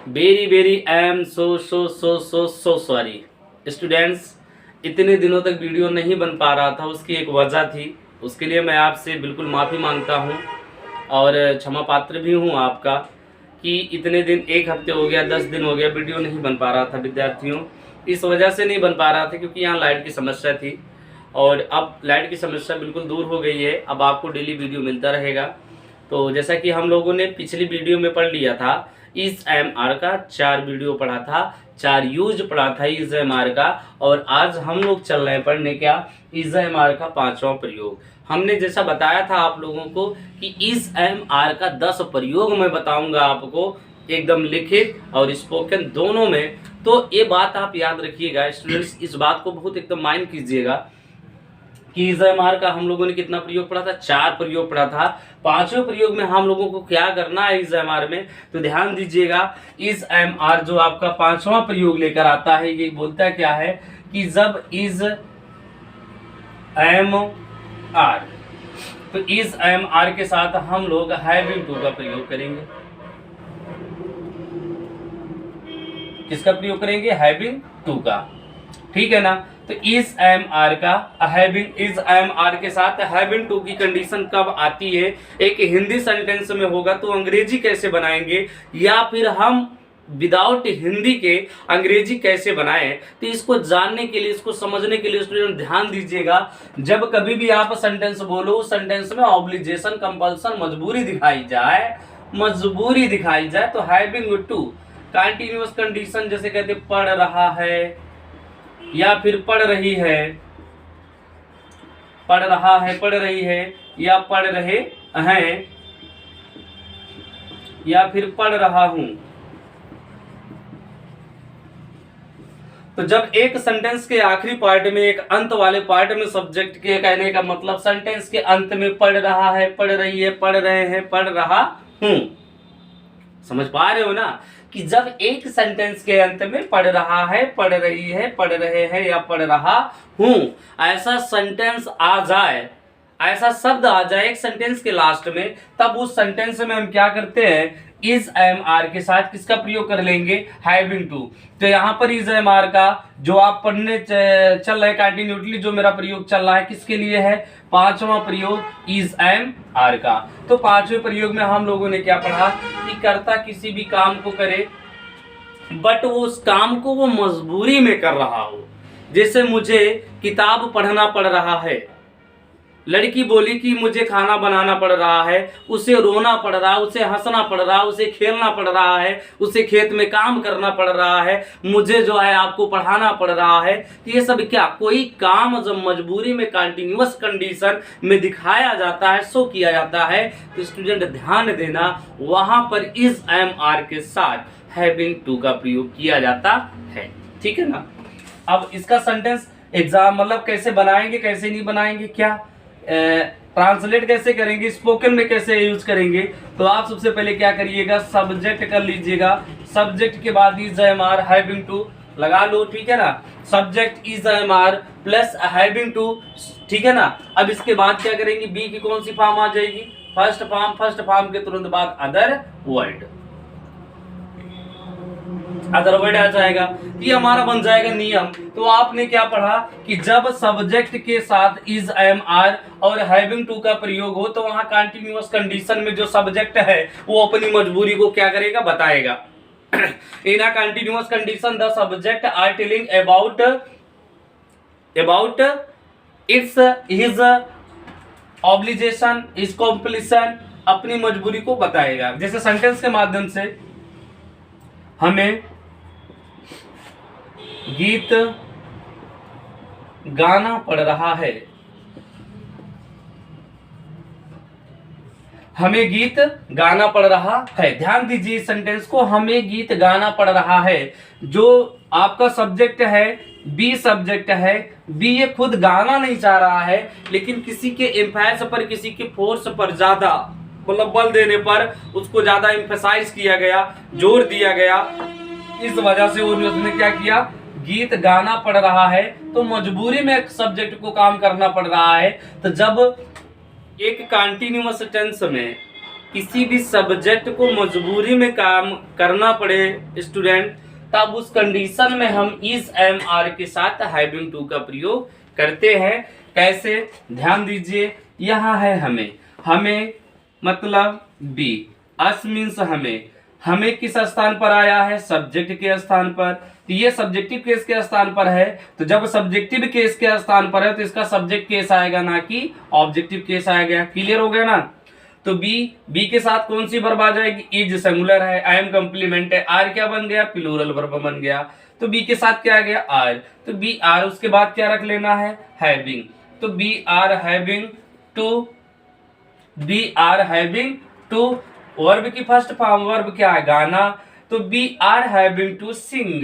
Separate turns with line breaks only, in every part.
Very I am so sorry students. इतने दिनों तक वीडियो नहीं बन पा रहा था, उसकी एक वजह थी। उसके लिए मैं आपसे बिल्कुल माफ़ी मांगता हूँ और क्षमा पात्र भी हूँ आपका कि इतने दिन, एक हफ्ते हो गया, 10 दिन हो गया, वीडियो नहीं बन पा रहा था विद्यार्थियों। इस वजह से नहीं बन पा रहा था क्योंकि यहाँ लाइट की समस्या थी और अब लाइट की समस्या बिल्कुल दूर हो गई है। अब आपको डेली वीडियो मिलता रहेगा। तो जैसा कि हम लोगों ने पिछली वीडियो में पढ़ लिया था, इस एमआर का 4 वीडियो पढ़ा था, 4 यूज पढ़ा था इस एमआर का, और आज हम लोग चल रहे हैं पढ़ने क्या, इस एमआर का 5वां प्रयोग। हमने जैसा बताया था आप लोगों को कि इस एमआर का 10 प्रयोग मैं बताऊंगा आपको, एकदम लिखित और स्पोकन दोनों में। तो ये बात आप याद रखिएगा स्टूडेंट्स, इस बात को बहुत एकदम माइंड कीजिएगा कि इस एमआर का हम लोगों ने कितना प्रयोग पढ़ा था, 4 प्रयोग पढ़ा था। 5वें प्रयोग में हम लोगों को क्या करना है इस एमआर में, तो ध्यान दीजिएगा। इस एमआर जो आपका 5वां प्रयोग लेकर आता है, ये बोलता क्या है कि जब इस एमआर, तो इस एमआर के साथ हम लोग हैविंग टू का प्रयोग करेंगे। किसका प्रयोग करेंगे, हैविंग टू का, ठीक है ना। तो इस एमआर का हैविंग, इस एमआर के साथ हैविंग टू की कंडीशन कब आती है, एक हिंदी सेंटेंस में होगा तो अंग्रेजी कैसे बनाएंगे, या फिर हम विदाउट हिंदी के अंग्रेजी कैसे बनाएं। तो इसको जानने के लिए, इसको समझने के लिए स्टूडेंट ध्यान दीजिएगा। जब कभी भी आप सेंटेंस बोलो, उस सेंटेंस में ऑब्लिगेशन, कंपल्सन, मजबूरी दिखाई जाए तो हैविंग टू कंटीन्यूअस कंडीशन, जैसे कहते पढ़ रहा है या फिर पढ़ रही है, पढ़ रहा है, पढ़ रही है, या पढ़ रहे हैं, या फिर पढ़ रहा हूं। तो जब एक सेंटेंस के आखिरी पार्ट में, एक अंत वाले पार्ट में सब्जेक्ट के कहने का मतलब, सेंटेंस के अंत में पढ़ रहा है, पढ़ रही है, पढ़ रहे हैं, पढ़ रहा हूं, समझ पा रहे हो ना, कि जब एक सेंटेंस के अंत में पढ़ रहा है, पढ़ रही है, पढ़ रहे हैं या पढ़ रहा हूं, ऐसा सेंटेंस आ जाए, ऐसा शब्द आ जाए एक सेंटेंस के लास्ट में, तब उस सेंटेंस में हम क्या करते हैं, इस एमआर के साथ किसका प्रयोग कर लेंगे, हैविंग टू। तो यहाँ पर इस एमआर का जो आप पढ़ने चल रहे कंटिन्यूटली, जो मेरा प्रयोग चल रहा है, किसके लिए है, 5वां प्रयोग इस एमआर का। तो 5वें प्रयोग में हम लोगों ने क्या पढ़ा कि कर्ता किसी भी काम को करे बट वो उस काम को वो मजबूरी में कर रहा हो। जैसे मुझे किताब पढ़ना पड़ रहा है, लड़की बोली कि मुझे खाना बनाना पड़ रहा है, उसे रोना पड़ रहा है, उसे हंसना पड़ रहा है, उसे खेलना पड़ रहा है, उसे खेत में काम करना पड़ रहा है, मुझे जो है आपको पढ़ाना पड़ रहा है। तो ये सब क्या, कोई काम जब मजबूरी में कंटिन्यूअस कंडीशन में दिखाया जाता है, शो किया जाता है, तो स्टूडेंट ध्यान देना, वहां पर इस एमआर के साथ हैविंग टू का प्रयोग किया जाता है, ठीक है ना। अब इसका सेंटेंस एग्जाम मतलब कैसे बनाएंगे, कैसे नहीं बनाएंगे, क्या ट्रांसलेट कैसे करेंगे, स्पोकन में कैसे यूज करेंगे। तो आप सबसे पहले क्या करिएगा, सब्जेक्ट कर लीजिएगा, सब्जेक्ट के बाद इज एमआर हैविंग टू लगा लो, ठीक है ना। Subject is am are plus having to, ठीक है ना। अब इसके बाद क्या करेंगे, बी की कौन सी फॉर्म आ जाएगी, फर्स्ट फॉर्म, फर्स्ट फॉर्म के तुरंत बाद अदर वर्ड, अदर वर्ड आ जाएगा। ये हमारा बन जाएगा नियम। तो आपने क्या पढ़ा कि जब सब्जेक्ट के साथ इज एमआर और हैविंग टू का प्रयोग हो, तो वहां कंटिन्यूअस कंडीशन में जो सब्जेक्ट है वो अपनी मजबूरी को क्या करेगा, बताएगा। In a continuous condition the subject are telling about its his obligation, is completion, अपनी मजबूरी को बताएगा। जैसे सेंटेंस के माध्यम से हमें गीत गाना पड़ रहा है, हमें गीत गाना पड़ रहा है। ध्यान दीजिए सेंटेंस को, हमें गीत गाना पड़ रहा है। जो आपका सब्जेक्ट है, बी सब्जेक्ट है, बी ये खुद गाना नहीं चाह रहा है, लेकिन किसी के एम्फेस पर, किसी के फोर्स पर ज्यादा मतलब बल देने पर उसको ज्यादा एम्फेसाइज किया गया, जोर दिया गया, इस वजह से उसने क्या किया, गीत गाना पड़ रहा है। तो मजबूरी में एक सब्जेक्ट को काम करना पड़ रहा है। तो जब एक कंटिन्यूअस टेंस में किसी भी सब्जेक्ट को मजबूरी में काम करना पड़े स्टूडेंट, तब उस कंडीशन में हम इज एम आर के साथ हैविंग टू का प्रयोग करते हैं। कैसे, ध्यान दीजिए, यहाँ है हमें मतलब बी, अस मीन्स हमें किस स्थान पर आया है, सब्जेक्ट के स्थान पर। तो ये सब्जेक्टिव केस के स्थान पर है, तो जब सब्जेक्टिव केस के स्थान पर है तो इसका सब्जेक्ट केस आएगा, ना कि ऑब्जेक्टिव केस आएगा। क्लियर हो गया ना। तो बी के साथ कौन सी वर्ब आ जाएगी, इज सिंगुलर है, आई एम कॉम्प्लीमेंट है, आर क्या बन गया, प्लूरल वर्ब बन गया। तो बी के साथ क्या आ गया, आर। तो बी आर, उसके बाद क्या रख लेना है, हैविंग। तो we are having to, verb की फर्स्ट फॉर्म, वर्ब क्या है, गाना। तो we are having to sing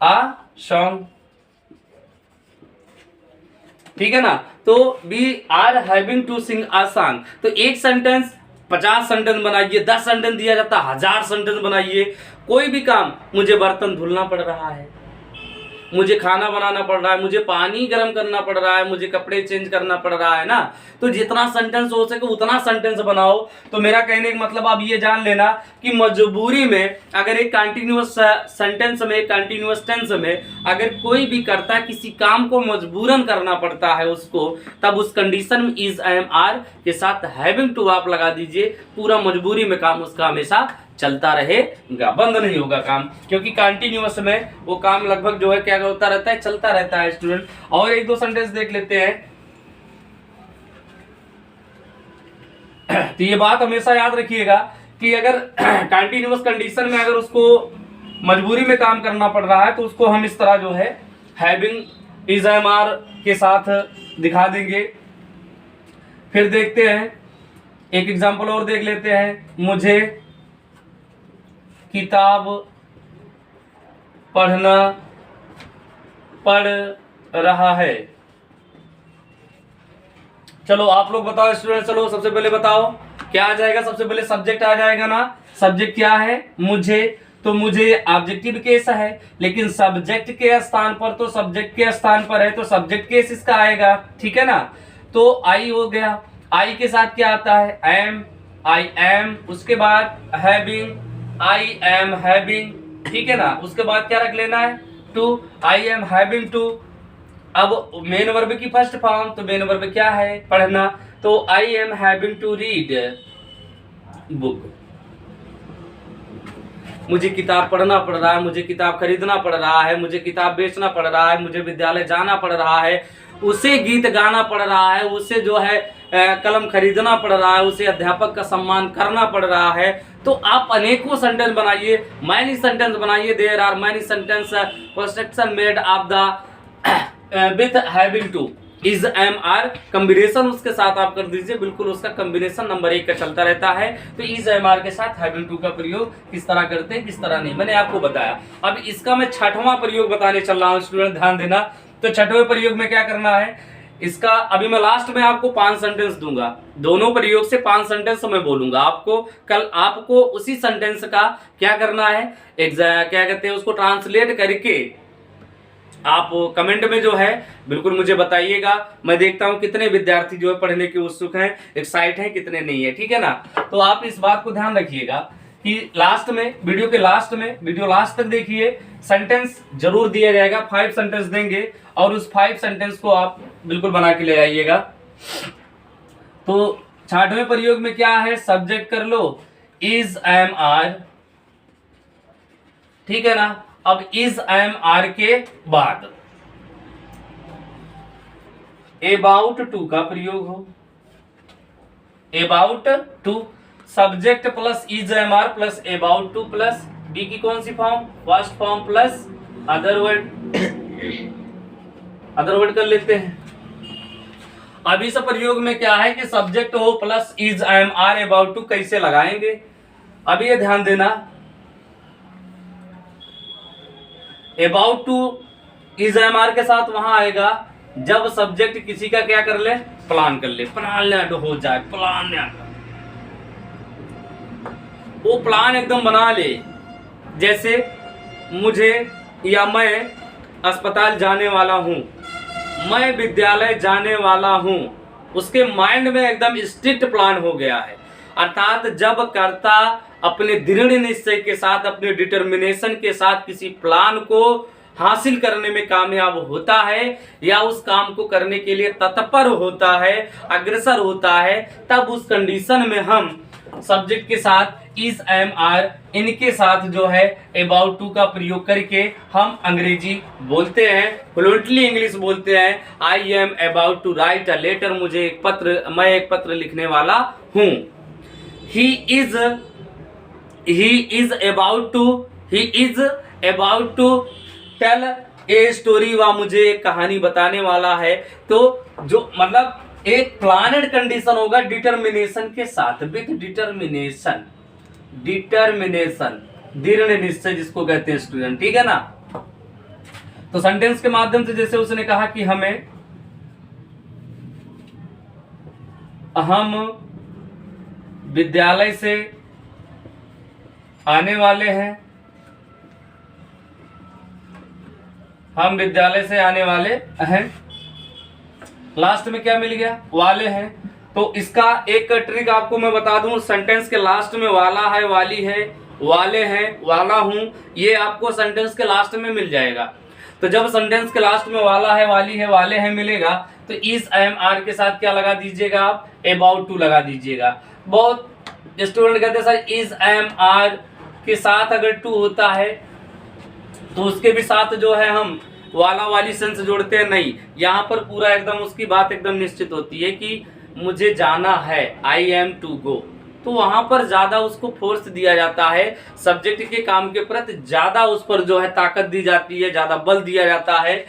a song, ठीक है ना। तो we are having to sing a song. तो एक सेंटेंस 50 सेंटेंस बनाइए, 10 सेंटेंस दिया जाता है, 1000 सेंटेंस बनाइए। कोई भी काम, मुझे बर्तन धुलना पड़ रहा है, मुझे खाना बनाना पड़ रहा है, मुझे पानी गर्म करना पड़ रहा है, मुझे कपड़े चेंज करना पड़ रहा है ना। तो जितना सेंटेंस हो सके उतना सेंटेंस बनाओ। तो मेरा कहने का मतलब आप ये जान लेना कि मजबूरी में अगर एक कंटिन्यूअस सेंटेंस में, कंटिन्यूअस टेंस में अगर कोई भी करता किसी काम को मजबूरन करना पड़ता है उसको, तब उस कंडीशन में इज एम आर के साथ हैविंग टू आप लगा दीजिए। पूरा मजबूरी में काम उसका हमेशा चलता रहेगा, बंद नहीं होगा काम, क्योंकि कंटिन्यूअस में वो काम लगभग जो है क्या होता रहता है, चलता रहता है स्टूडेंट। और एक दो सेंटेंस देख लेते हैं। तो ये बात हमेशा याद रखिएगा कि अगर कंटिन्यूअस कंडीशन में अगर उसको मजबूरी में काम करना पड़ रहा है तो उसको हम इस तरह जो है हैविंग इज एम आर के साथ दिखा देंगे। फिर देखते हैं, एक एग्जांपल और देख लेते हैं। मुझे किताब पढ़ना पड़ रहा है। चलो आप लोग बताओ स्टूडेंट, चलो सबसे पहले बताओ क्या आ जाएगा। सबसे पहले सब्जेक्ट आ जाएगा ना। सब्जेक्ट क्या है, मुझे। तो मुझे ऑब्जेक्टिव केस है, लेकिन सब्जेक्ट के स्थान पर, तो सब्जेक्ट के स्थान पर है तो सब्जेक्ट केस इसका आएगा, ठीक है ना। तो आई हो गया, आई के साथ क्या आता है, एम, आई एम। उसके बाद हैविंग, आई एम हैविंग, ठीक है ना। उसके बाद क्या रख लेना है, to, I am having to. अब मेन वर्ब की फर्स्ट फॉर्म, तो मेन वर्ब क्या है, पढ़ना। तो I am having to read book. मुझे किताब पढ़ना पड़ रहा है, मुझे किताब खरीदना पड़ रहा है, मुझे किताब बेचना पड़ रहा है, मुझे विद्यालय जाना पड़ रहा है, उसे गीत गाना पड़ रहा है, उसे जो है कलम खरीदना पड़ रहा है, उसे अध्यापक का सम्मान करना पड़ रहा है। तो आप अनेकों सेंटेंस बनाइए, मैनी सेंटेंस बनाइए। There are many sentence construction made of the with having to is am are. Combination उसके साथ आप कर दीजिए, बिल्कुल उसका कॉम्बिनेशन नंबर 1 का चलता रहता है। तो इज एम आर के साथ हैविंग टू का प्रयोग किस तरह करते हैं, किस तरह नहीं, मैंने आपको बताया। अब इसका मैं 6वां प्रयोग बताने चल रहा हूँ स्टूडेंट, ध्यान देना। तो 6वें प्रयोग में क्या करना है, इसका अभी मैं लास्ट में आपको 5 सेंटेंस दूंगा, दोनों प्रयोग से 5 सेंटेंस मैं बोलूंगा आपको। कल आपको उसी सेंटेंस का क्या करना है, क्या कहते हैं उसको, ट्रांसलेट करके आप कमेंट में जो है बिल्कुल मुझे बताइएगा। मैं देखता हूं कितने विद्यार्थी जो है पढ़ने के उत्सुक हैं, एक्साइट हैं, कितने नहीं है, ठीक है ना। तो आप इस बात को ध्यान रखिएगा कि लास्ट में, वीडियो के लास्ट में, वीडियो लास्ट तक देखिए, सेंटेंस जरूर दिया जाएगा, 5 सेंटेंस देंगे और उस 5 सेंटेंस को आप बिल्कुल बना के ले आइएगा। तो 6वें प्रयोग में क्या है, सब्जेक्ट कर लो इज एम आर, ठीक है ना। अब इज एम आर के बाद अबाउट टू का प्रयोग हो, about to, subject plus is am are plus about to plus be की कौन सी form, first form plus other word, other word कर लेते हैं। अब इस प्रयोग में क्या है कि सब्जेक्ट हो plus is am are about to कैसे लगाएंगे, अब ये ध्यान देना। About to is am are के साथ वहां आएगा जब सब्जेक्ट किसी का क्या कर ले, प्लान कर ले, प्लान हो जाए, प्लान वो प्लान एकदम बना ले। जैसे मुझे या मैं अस्पताल जाने वाला हूं, मैं विद्यालय जाने वाला हूं, उसके माइंड में एकदम स्ट्रिक्ट प्लान हो गया है। अर्थात जब कर्ता अपने दृढ़ निश्चय के साथ, अपने डिटर्मिनेशन के साथ किसी प्लान को हासिल करने में कामयाब होता है या उस काम को करने के लिए तत्पर होता है, अग्रसर होता है, तब उस कंडीशन में हम सब्जेक्ट के साथ इज, एम, आर इनके साथ जो है अबाउट टू का प्रयोग करके हम अंग्रेजी बोलते हैं, फ्लुएंटली इंग्लिश बोलते हैं। I am about to write a letter, मैं एक पत्र लिखने वाला हूं। He is about to tell a story, वह मुझे एक कहानी बताने वाला है। तो जो मतलब एक प्लानड कंडीशन होगा डिटर्मिनेशन के साथ, विथ डिटर्मिनेशन, दृढ़ निश्चय जिसको कहते हैं स्टूडेंट, ठीक है ना। तो सेंटेंस के माध्यम से जैसे उसने कहा कि हम विद्यालय से आने वाले हैं, हम विद्यालय से आने वाले हैं, लास्ट में क्या मिल गया, वाले हैं। तो इसका एक ट्रिक आपको मैं बता दूं, सेंटेंस के लास्ट में वाला है, वाली है, वाले हैं, वाला हूं, ये आपको सेंटेंस के लास्ट में मिल जाएगा। तो जब सेंटेंस के लास्ट में वाला है, वाली है, वाले हैं मिलेगा, तो इस, एम, आर के साथ क्या लगा दीजिएगा आप, अबाउट टू लगा दीजिएगा। बहुत स्टूडेंट कहते हैं सर इज, एम, आर के साथ अगर टू होता है तो उसके भी साथ जो है हम वाला वाली सेंस जोड़ते हैं, नहीं, यहाँ पर पूरा एकदम उसकी बात एकदम निश्चित होती है कि मुझे जाना है, आई एम टू गो। तो वहां पर ज्यादा उसको फोर्स दिया जाता है, सब्जेक्ट के काम के प्रति ज्यादा उस पर जो है ताकत दी जाती है, ज्यादा बल दिया जाता है।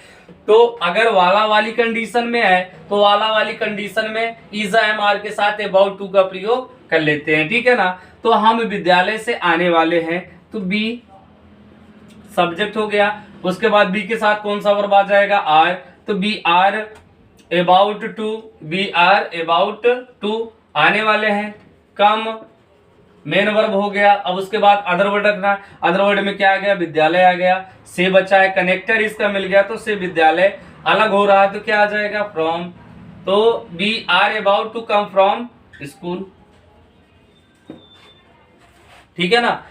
तो अगर वाला वाली कंडीशन में है तो वाला वाली कंडीशन में इज, एम, आर के साथ अबाउट टू का प्रयोग कर लेते हैं, ठीक है ना। तो हम विद्यालय से आने वाले हैं, तो बी सब्जेक्ट हो गया। उसके बाद बी के साथ कौन सा वर्ब आ जाएगा, आर, तो we are about to, we are about to आने वाले हैं। कम मेन वर्ब हो गया। अब उसके बाद अदर वर्ड रखना, अदर वर्ड में क्या आ गया, विद्यालय आ गया। से बचा है, कनेक्टर इसका मिल गया, तो से विद्यालय अलग हो रहा है तो क्या आ जाएगा, फ्रॉम। तो we are about to come from school, ठीक है ना।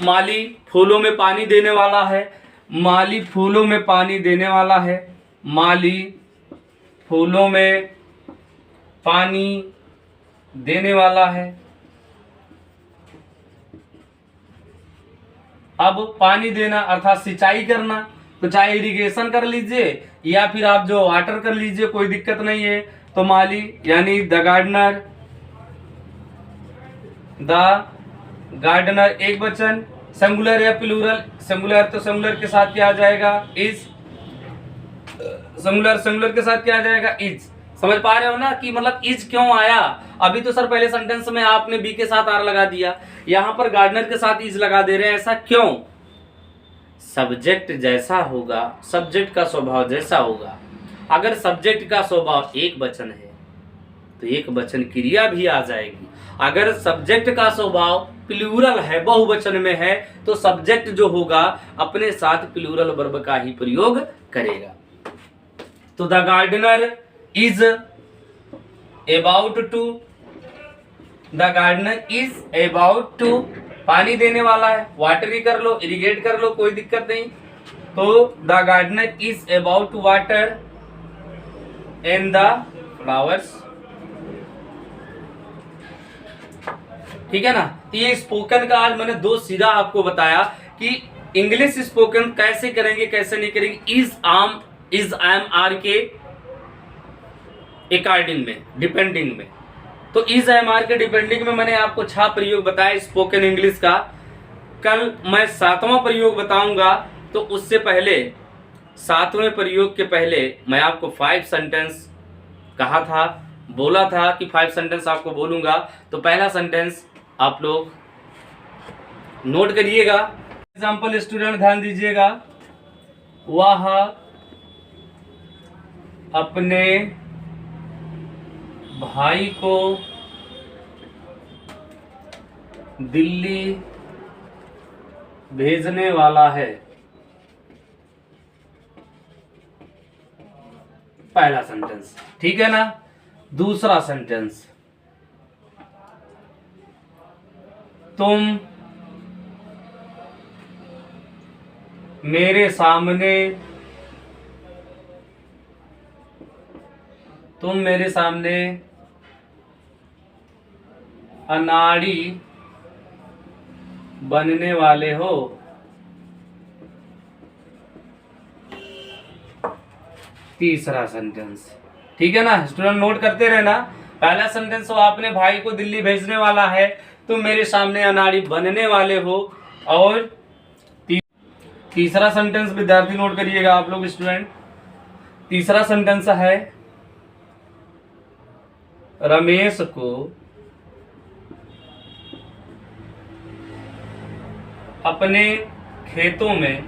माली फूलों में पानी देने वाला है, माली फूलों में पानी देने वाला है, माली फूलों में पानी देने वाला है। अब पानी देना अर्थात सिंचाई करना, तो चाहे इरिगेशन कर लीजिए या फिर आप जो वाटर कर लीजिए, कोई दिक्कत नहीं है। तो माली यानी द गार्डनर एक वचन, सिंगुलर या प्लूरल, सिंगुलर तो सिंगुलर के साथ क्या आ जाएगा, इज, सिंगुलर के साथ क्या आ जाएगा, इज। समझ पा रहे हो ना कि मतलब इज क्यों आया। अभी तो सर पहले सेंटेंस में आपने बी के साथ आर लगा दिया, यहां पर गार्डनर के साथ इज लगा दे रहे हैं, ऐसा क्यों। सब्जेक्ट जैसा होगा, सब्जेक्ट का स्वभाव जैसा होगा। अगर सब्जेक्ट का स्वभाव एक वचन है तो एक वचन क्रिया भी आ जाएगी। अगर सब्जेक्ट का स्वभाव प्लूरल है, बहुवचन में है, तो सब्जेक्ट जो होगा अपने साथ प्लूरल वर्ब का ही प्रयोग करेगा। तो the gardener is about to, the gardener is about to पानी देने वाला है, वाटर ही कर लो, इरिगेट कर लो, कोई दिक्कत नहीं। तो the gardener is about to water in the flowers, ठीक है ना। तो ये स्पोकन का आज मैंने दो सीधा आपको बताया कि इंग्लिश स्पोकन कैसे करेंगे कैसे नहीं करेंगे, इज, एम, आर के अकॉर्डिंग में, डिपेंडिंग में। तो इज, एम, आर के डिपेंडिंग में मैंने आपको 6 प्रयोग बताया स्पोकन इंग्लिश का। कल मैं 7वां प्रयोग बताऊंगा, तो उससे पहले 7वें प्रयोग के पहले मैं आपको 5 सेंटेंस कहा था, बोला था कि 5 सेंटेंस आपको बोलूंगा। तो पहला सेंटेंस आप लोग नोट करिएगा। एग्जाम्पल स्टूडेंट ध्यान दीजिएगा, वह अपने भाई को दिल्ली भेजने वाला है। पहला सेंटेंस, ठीक है ना। दूसरा सेंटेंस, तुम मेरे सामने अनाड़ी बनने वाले हो। तीसरा सेंटेंस, ठीक है ना स्टूडेंट, नोट करते रहना। पहला सेंटेंस तो आपने भाई को दिल्ली भेजने वाला है, तुम मेरे सामने अनाड़ी बनने वाले हो। और तीसरा सेंटेंस विद्यार्थी नोट करिएगा आप लोग स्टूडेंट। तीसरा सेंटेंस है रमेश को अपने खेतों में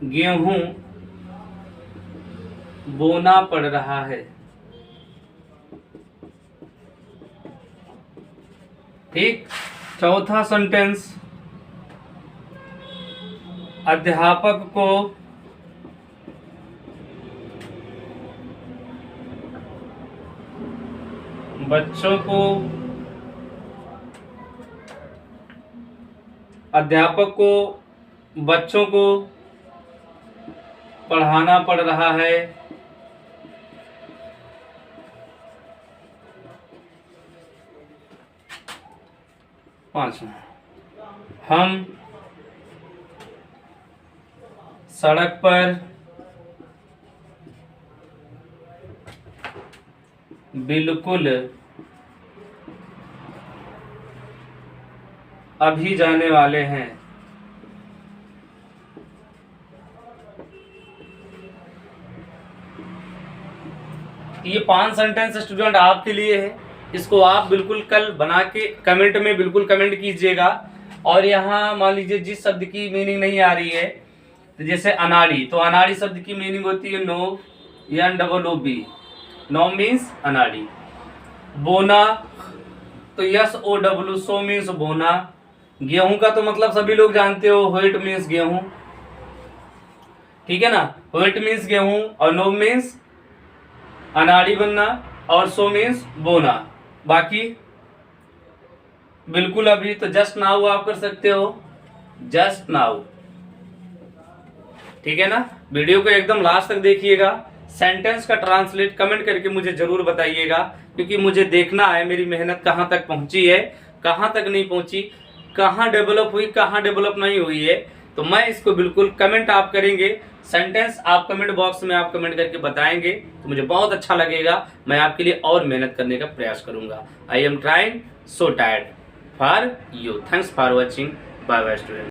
गेहूं बोना पड़ रहा है। ठीक। चौथा सेंटेंस, अध्यापक को बच्चों को पढ़ाना पड़ रहा है। पांचवा, हम सड़क पर बिल्कुल अभी जाने वाले हैं। ये 5 सेंटेंस स्टूडेंट आपके लिए है। इसको आप बिल्कुल कल बना के कमेंट में बिल्कुल कमेंट कीजिएगा। और यहाँ मान लीजिए जिस शब्द की मीनिंग नहीं आ रही है, तो जैसे अनाड़ी, तो अनाड़ी शब्द की मीनिंग होती है नो, NOOB, नो मीन्स अनाड़ी। बोना तो SOW, सो मीन्स बोना। गेहूं का तो मतलब सभी लोग जानते हो, व्हीट मीन्स गेहूं, ठीक है ना, व्हीट मीन्स गेहूं। और नो मीन्स अनाड़ी बनना, और सो मीन्स बोना। बाकी बिल्कुल अभी तो जस्ट नाउ आप कर सकते हो, जस्ट नाउ, ठीक है ना। वीडियो को एकदम लास्ट तक देखिएगा। सेंटेंस का ट्रांसलेट कमेंट करके मुझे जरूर बताइएगा, क्योंकि मुझे देखना है मेरी मेहनत कहाँ तक पहुंची है, कहाँ तक नहीं पहुंची, कहाँ डेवलप हुई, कहाँ डेवलप नहीं हुई है। तो मैं इसको बिल्कुल कमेंट आप करेंगे, सेंटेंस आप कमेंट बॉक्स में आप कमेंट करके बताएंगे तो मुझे बहुत अच्छा लगेगा। मैं आपके लिए और मेहनत करने का प्रयास करूंगा। I am trying so tired for you. Thanks for watching. Bye bye student.